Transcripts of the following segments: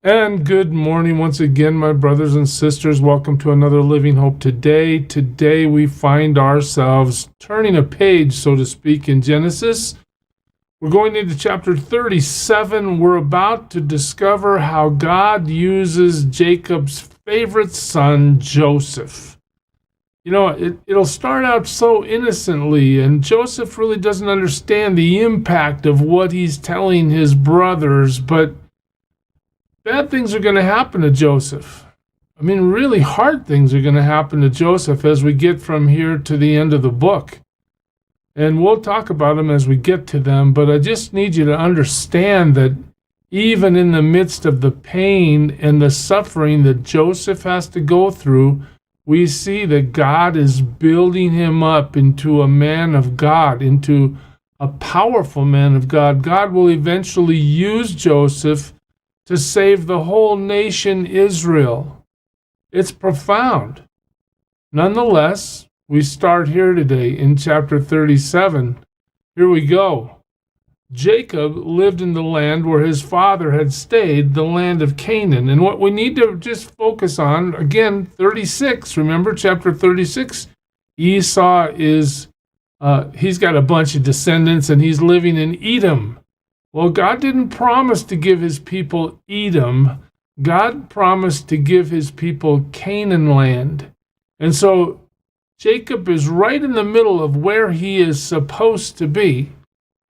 And good morning once again, my brothers and sisters. Welcome to another Living Hope Today. Today we find ourselves turning a page, so to speak, in Genesis. We're going into chapter 37. We're about to discover how God uses Jacob's favorite son, Joseph. You know, it'll start out so innocently, and Joseph really doesn't understand the impact of what he's telling his brothers, but bad things are going to happen to Joseph. I mean, really hard things are going to happen to Joseph as we get from here to the end of the book. And we'll talk about them as we get to them, but I just need you to understand that even in the midst of the pain and the suffering that Joseph has to go through, we see that God is building him up into a man of God, into a powerful man of God. God will eventually use Joseph to save the whole nation Israel. It's profound. Nonetheless, we start here today in chapter 37. Here we go. Jacob lived in the land where his father had stayed, the land of Canaan. And what we need to just focus on, again, 36, remember chapter 36? Esau is, he's got a bunch of descendants and he's living in Edom. Well, God didn't promise to give his people Edom. God promised to give his people Canaan land. And so Jacob is right in the middle of where he is supposed to be.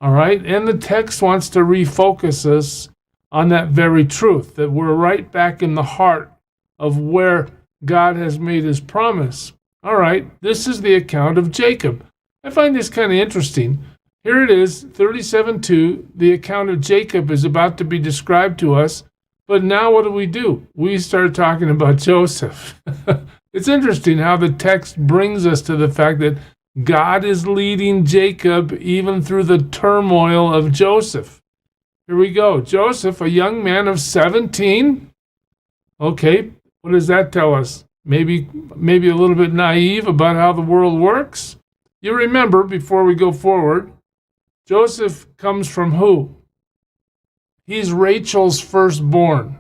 All right? And the text wants to refocus us on that very truth, that we're right back in the heart of where God has made his promise. All right, this is the account of Jacob. I find this kind of interesting. Here it is, 37:2. The account of Jacob is about to be described to us. But now what do? We start talking about Joseph. It's interesting how the text brings us to the fact that God is leading Jacob even through the turmoil of Joseph. Here we go. Joseph, a young man of 17. Okay, what does that tell us? Maybe a little bit naive about how the world works. You remember, before we go forward, Joseph comes from who? He's Rachel's firstborn.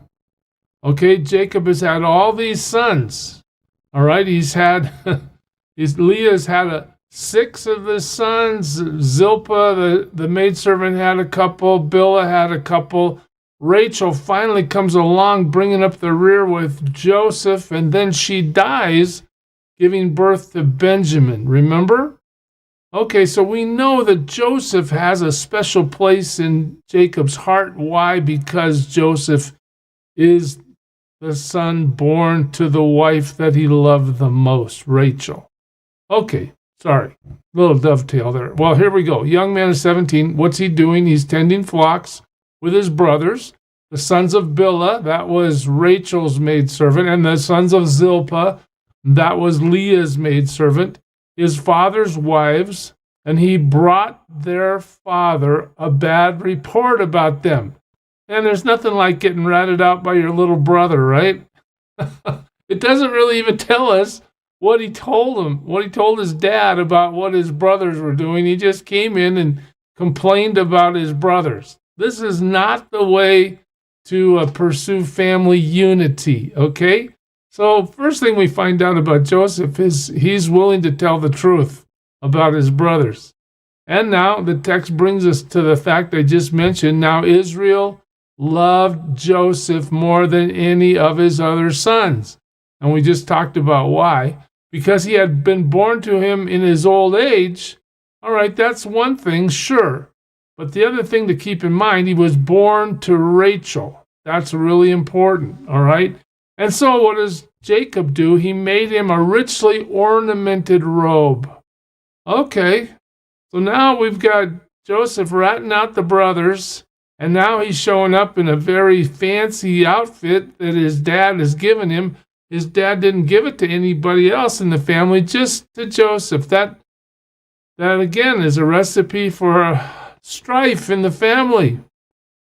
Okay, Jacob has had all these sons. All right, Leah's had 6 of his sons. Zilpah, the maidservant, had a couple. Bilhah had a couple. Rachel finally comes along, bringing up the rear with Joseph, and then she dies, giving birth to Benjamin. Remember? Okay, so we know that Joseph has a special place in Jacob's heart. Why? Because Joseph is the son born to the wife that he loved the most, Rachel. Okay, sorry, little dovetail there. Well, here we go. Young man of 17, what's he doing? He's tending flocks with his brothers, the sons of Bilhah, that was Rachel's maidservant, and the sons of Zilpah, that was Leah's maidservant, his father's wives, and he brought their father a bad report about them. And there's nothing like getting ratted out by your little brother, right? It doesn't really even tell us what he told him, what he told his dad about what his brothers were doing. He just came in and complained about his brothers. This is not the way to pursue family unity, okay? So first thing we find out about Joseph is he's willing to tell the truth about his brothers. And now the text brings us to the fact I just mentioned. Now Israel loved Joseph more than any of his other sons. And we just talked about why. Because he had been born to him in his old age. All right, that's one thing, sure. But the other thing to keep in mind, he was born to Rachel. That's really important, all right? And so what does Jacob do? He made him a richly ornamented robe. Okay, so now we've got Joseph ratting out the brothers, and now he's showing up in a very fancy outfit that his dad has given him. His dad didn't give it to anybody else in the family, just to Joseph. That again is a recipe for strife in the family.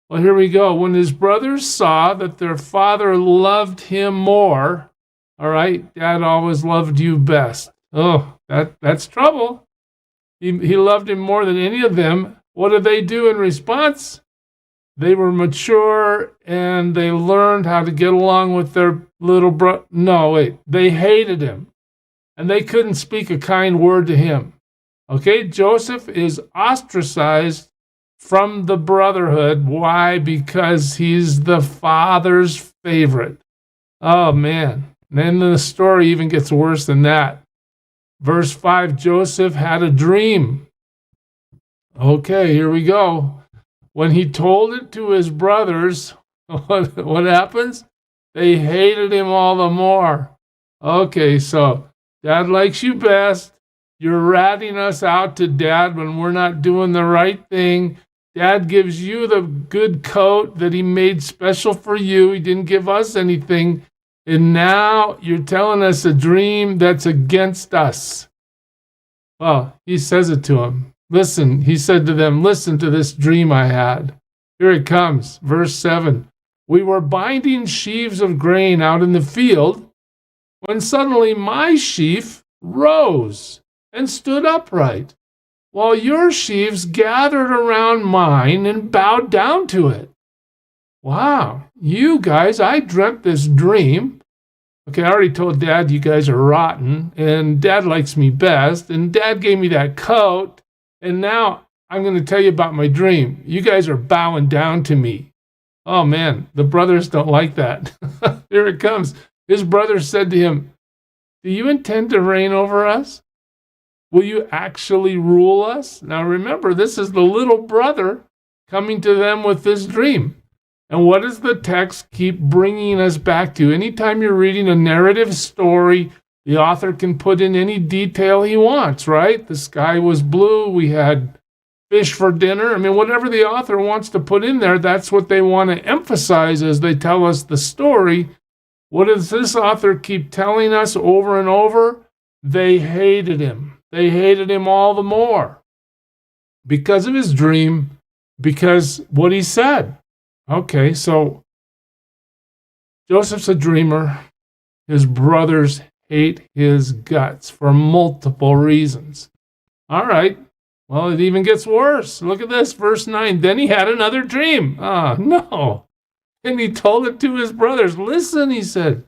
Well, here we go. When his brothers saw that their father loved him more, all right, Dad always loved you best. Oh, that's trouble. He loved him more than any of them. What do they do in response? they were mature and they learned how to get along with their little brother. No, wait, they hated him and they couldn't speak a kind word to him. Okay, Joseph is ostracized from the brotherhood. Why? Because he's the father's favorite. Oh, man. And then the story even gets worse than that. Verse 5, Joseph had a dream. Okay, here we go. When he told it to his brothers, what happens? They hated him all the more. Okay, so Dad likes you best. You're ratting us out to Dad when we're not doing the right thing. Dad gives you the good coat that he made special for you. He didn't give us anything. And now you're telling us a dream that's against us. Well, he says it to him. Listen, he said to them, listen to this dream I had. Here it comes, verse 7. We were binding sheaves of grain out in the field when suddenly my sheaf rose and stood upright, while your sheaves gathered around mine and bowed down to it. Wow, you guys, I dreamt this dream. Okay, I already told Dad you guys are rotten, and Dad likes me best, and Dad gave me that coat, and now I'm going to tell you about my dream. You guys are bowing down to me. Oh man, the brothers don't like that. Here it comes. His brothers said to him, do you intend to reign over us? Will you actually rule us? Now remember, this is the little brother coming to them with this dream. And what does the text keep bringing us back to? Anytime you're reading a narrative story, the author can put in any detail he wants, right? The sky was blue, we had fish for dinner. I mean, whatever the author wants to put in there, that's what they want to emphasize as they tell us the story. What does this author keep telling us over and over? They hated him. They hated him all the more because of his dream, because what he said. Okay, so Joseph's a dreamer. His brothers hate his guts for multiple reasons. All right, well, it even gets worse. Look at this, verse 9. Then he had another dream. No. And he told it to his brothers. Listen, he said,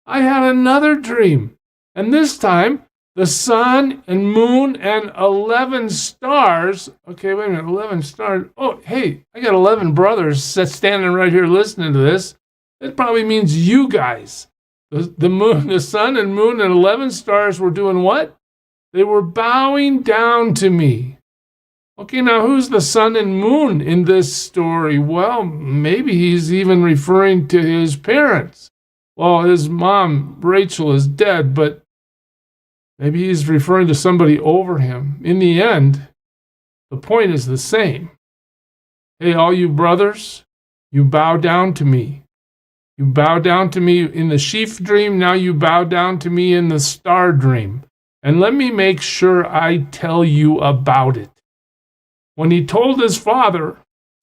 I had another dream. And this time, the sun and moon and 11 stars. Okay, wait a minute, 11 stars. Oh, hey, I got 11 brothers standing right here listening to this. It probably means you guys. The moon, the sun and moon and 11 stars were doing what? They were bowing down to me. Okay, now who's the sun and moon in this story? Well, maybe he's even referring to his parents. Well, his mom, Rachel, is dead, but maybe he's referring to somebody over him. In the end, the point is the same. Hey, all you brothers, you bow down to me. You bow down to me in the sheaf dream, now you bow down to me in the star dream. And let me make sure I tell you about it. When he told his father,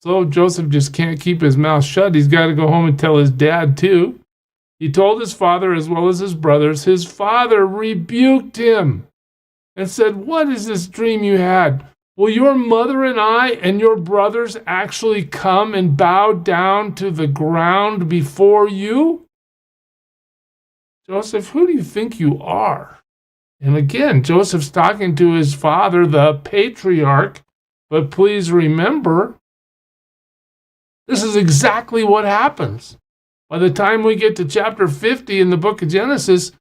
so Joseph just can't keep his mouth shut, he's got to go home and tell his dad too. He told his father as well as his brothers. His father rebuked him and said, what is this dream you had? Will your mother and I and your brothers actually come and bow down to the ground before you? Joseph, who do you think you are? And again, Joseph's talking to his father, the patriarch. But please remember, this is exactly what happens. By the time we get to chapter 50 in the book of Genesis,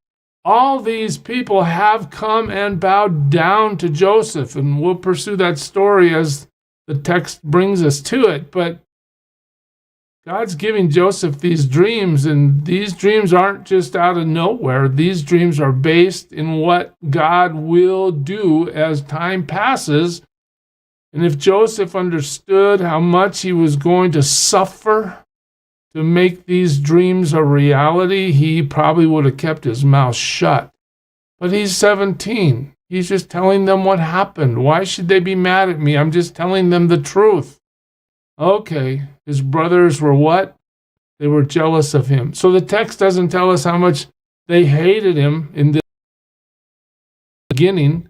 all these people have come and bowed down to Joseph. And we'll pursue that story as the text brings us to it. But God's giving Joseph these dreams, and these dreams aren't just out of nowhere. These dreams are based in what God will do as time passes. And if Joseph understood how much he was going to suffer to make these dreams a reality, he probably would have kept his mouth shut. But he's 17. He's just telling them what happened. Why should they be mad at me? I'm just telling them the truth. Okay, his brothers were what? They were jealous of him. So the text doesn't tell us how much they hated him in the beginning.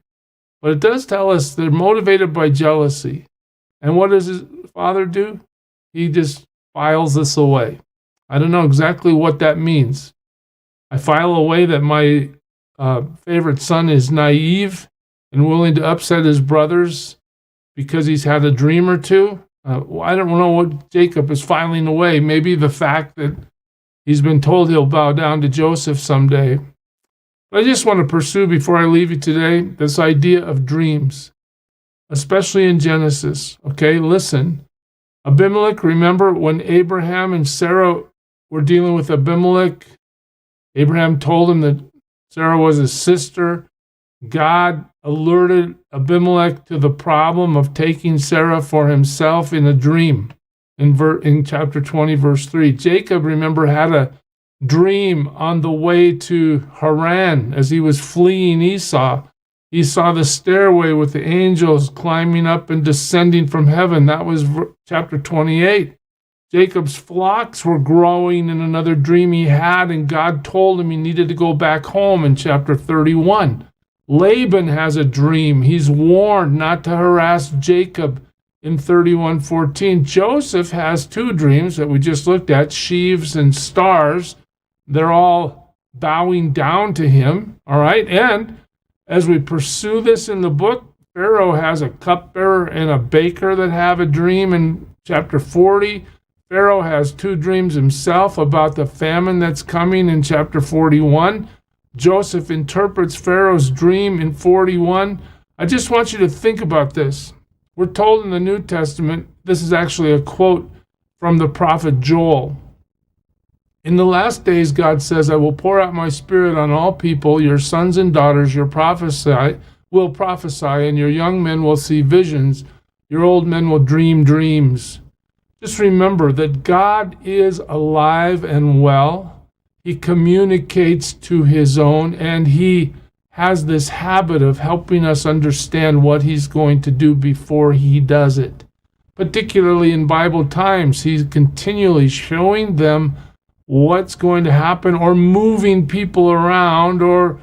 But it does tell us they're motivated by jealousy. And what does his father do? he just files this away. I don't know exactly what that means. I file away that my favorite son is naive and willing to upset his brothers because he's had a dream or two. I don't know what Jacob is filing away. Maybe the fact that he's been told he'll bow down to Joseph someday. But I just want to pursue, before I leave you today, this idea of dreams, especially in Genesis. Okay, listen. Abimelech, remember when Abraham and Sarah were dealing with Abimelech? Abraham told him that Sarah was his sister. God alerted Abimelech to the problem of taking Sarah for himself in a dream in chapter 20, verse 3. Jacob, remember, had a dream on the way to Haran as he was fleeing Esau. He saw the stairway with the angels climbing up and descending from heaven. That was chapter 28. Jacob's flocks were growing in another dream he had, and God told him he needed to go back home in chapter 31. Laban has a dream. He's warned not to harass Jacob in 31:14. Joseph has two dreams that we just looked at, sheaves and stars. They're all bowing down to him, all right? And as we pursue this in the book, Pharaoh has a cupbearer and a baker that have a dream in chapter 40. Pharaoh has two dreams himself about the famine that's coming in chapter 41. Joseph interprets Pharaoh's dream in 41. I just want you to think about this. We're told in the New Testament, this is actually a quote from the prophet Joel. In the last days, God says, I will pour out my spirit on all people. Your sons and daughters will prophesy, and your young men will see visions. Your old men will dream dreams. Just remember that God is alive and well. He communicates to his own, and he has this habit of helping us understand what he's going to do before he does it. Particularly in Bible times, he's continually showing them what's going to happen, or moving people around, or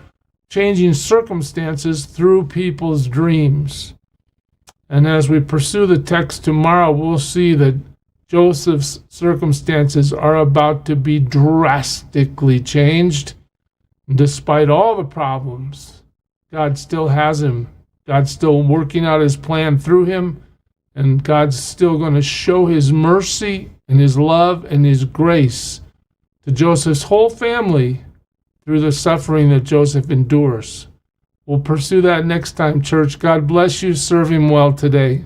changing circumstances through people's dreams. And as we pursue the text tomorrow, we'll see that Joseph's circumstances are about to be drastically changed. Despite all the problems, God still has him. God's still working out his plan through him, and God's still going to show his mercy and his love and his grace to Joseph's whole family through the suffering that Joseph endures. We'll pursue that next time, church. God bless you. Serve him well today.